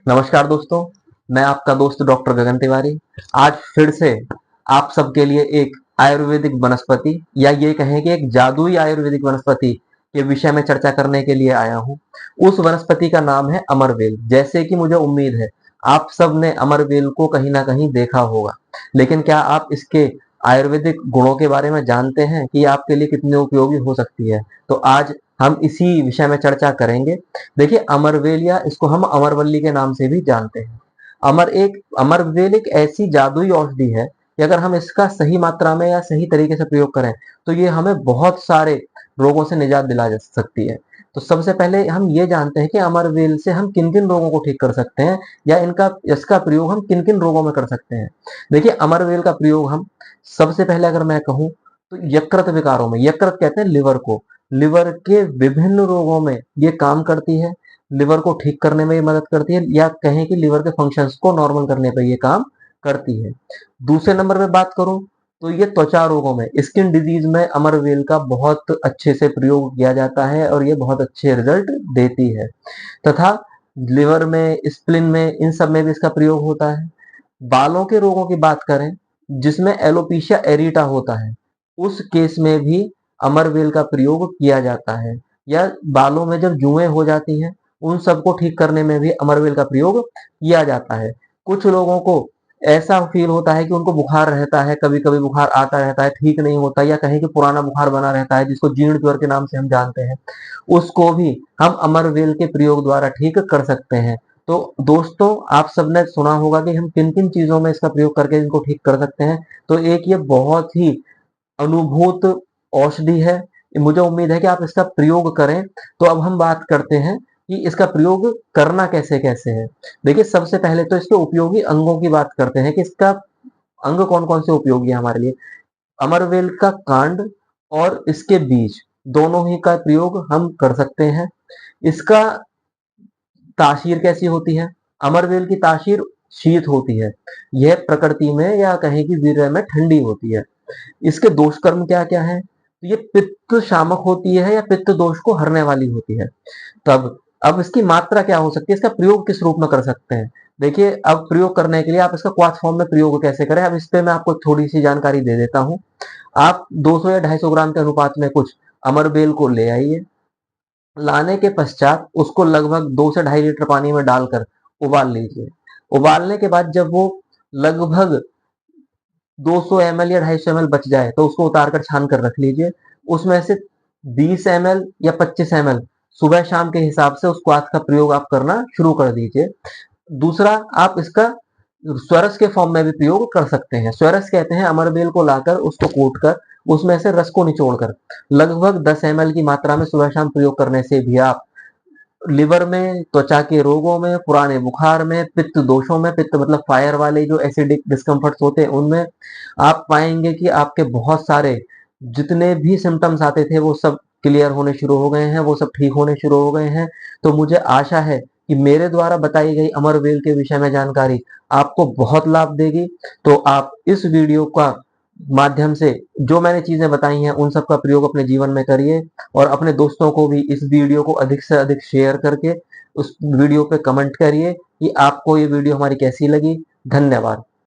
नमस्कार दोस्तों, मैं आपका दोस्त डॉक्टर गगन तिवारी आज फिर से आप सबके लिए एक आयुर्वेदिक वनस्पति या ये कहें कि एक जादुई आयुर्वेदिक वनस्पति के विषय में चर्चा करने के लिए आया हूँ। उस वनस्पति का नाम है अमरवेल। जैसे कि मुझे उम्मीद है आप सब ने अमरवेल को कहीं ना कहीं देखा होगा, लेकिन क्या आप इसके आयुर्वेदिक गुणों के बारे में जानते हैं कि आपके लिए कितनी उपयोगी हो सकती है? तो आज हम इसी विषय में चर्चा करेंगे। देखिए, अमरवेल या इसको हम अमरवल्ली के नाम से भी जानते हैं। अमरवेल एक ऐसी जादुई औषधि है कि अगर हम इसका सही मात्रा में या सही तरीके से प्रयोग करें तो ये हमें बहुत सारे रोगों से निजात दिला जा सकती है। तो सबसे पहले हम ये जानते हैं कि अमरवेल से हम किन किन रोगों को ठीक कर सकते हैं या इनका इसका प्रयोग हम किन किन रोगों में कर सकते हैं। देखिए, अमरवेल का प्रयोग हम सबसे पहले अगर मैं कहूँ तो यकृत विकारों में, यकृत कहते हैं लिवर को, लिवर के विभिन्न रोगों में ये काम करती है। लिवर को ठीक करने में ये मदद करती है या कहें कि लिवर के फंक्शंस को नॉर्मल करने पे ये काम करती है। दूसरे नंबर पे बात करूं तो ये त्वचा रोगों में, स्किन डिजीज में अमरवेल का बहुत अच्छे से प्रयोग किया जाता है और ये बहुत अच्छे रिजल्ट देती है। तथा लिवर में, स्प्लिन में, इन सब में भी इसका प्रयोग होता है। बालों के रोगों की बात करें जिसमें एलोपीशिया एरिटा होता है, उस केस में भी अमरवेल का प्रयोग किया जाता है। या बालों में जब जुएं हो जाती हैं उन सबको ठीक करने में भी अमरवेल का प्रयोग किया जाता है। कुछ लोगों को ऐसा फील होता है कि उनको बुखार रहता है, कभी कभी बुखार आता रहता है, ठीक नहीं होता, या कहीं कि पुराना बुखार बना रहता है जिसको जीर्ण ज्वर के नाम से हम जानते हैं, उसको भी हम अमरवेल के प्रयोग द्वारा ठीक कर सकते हैं। तो दोस्तों, आप सबने सुना होगा कि हम किन किन चीजों में इसका प्रयोग करके इनको ठीक कर सकते हैं। तो एक ये बहुत ही अनुभूत औषधि है। मुझे उम्मीद है कि आप इसका प्रयोग करें। तो अब हम बात करते हैं कि इसका प्रयोग करना कैसे कैसे है। देखिए, सबसे पहले तो इसके उपयोगी अंगों की बात करते हैं कि इसका अंग कौन कौन से उपयोगी है हमारे लिए। अमरवेल का कांड और इसके बीज दोनों ही का प्रयोग हम कर सकते हैं। इसका तासीर कैसी होती है? अमरवेल की तासीर शीत होती है। यह प्रकृति में या कहें कि वीर्य में ठंडी होती है। इसके दोष कर्म क्या क्या है? तो ये पित्त शामक होती है या पित्त दोष को हरने वाली होती है। तब अब इसकी मात्रा क्या हो सकती है, इसका प्रयोग किस रूप में कर सकते हैं? देखिए, अब प्रयोग करने के लिए आप इसका क्वाथ फॉर्म में प्रयोग कैसे करें, अब इस पे मैं आपको थोड़ी सी जानकारी दे देता हूँ। आप 200 या 250 ग्राम के अनुपात में कुछ अमरबेल को ले आइए। लाने के पश्चात उसको लगभग 2 से 2.5 लीटर पानी में डालकर उबाल लीजिए। उबालने के बाद जब वो लगभग 200 ml या 250 ml बच जाए तो उसको उतार कर छान कर रख लीजिए। उसमें से 20 ml या 25 ml सुबह शाम के हिसाब से उस क्वाथ का प्रयोग आप करना शुरू कर दीजिए। दूसरा, आप इसका स्वरस के फॉर्म में भी प्रयोग कर सकते हैं। स्वरस कहते हैं अमरबेल को लाकर उसको कूट कर उसमें से रस को निचोड़कर लगभग 10 ml की मात्रा में सुबह शाम प्रयोग करने से भी आप लिवर में, त्वचा के रोगों में, पुराने बुखार में, पित्त दोषों में, पित्त मतलब फायर वाले जो एसिडिक डिस्कम्फर्ट होते हैं उनमें आप पाएंगे कि आपके बहुत सारे जितने भी सिम्टम्स आते थे वो सब क्लियर होने शुरू हो गए हैं, वो सब ठीक होने शुरू हो गए हैं। तो मुझे आशा है कि मेरे द्वारा बताई गई अमरवेल के विषय में जानकारी आपको बहुत लाभ देगी। तो आप इस वीडियो का माध्यम से जो मैंने चीजें बताई हैं उन सब का प्रयोग अपने जीवन में करिए और अपने दोस्तों को भी इस वीडियो को अधिक से अधिक शेयर करके उस वीडियो पे कमेंट करिए कि आपको ये वीडियो हमारी कैसी लगी। धन्यवाद।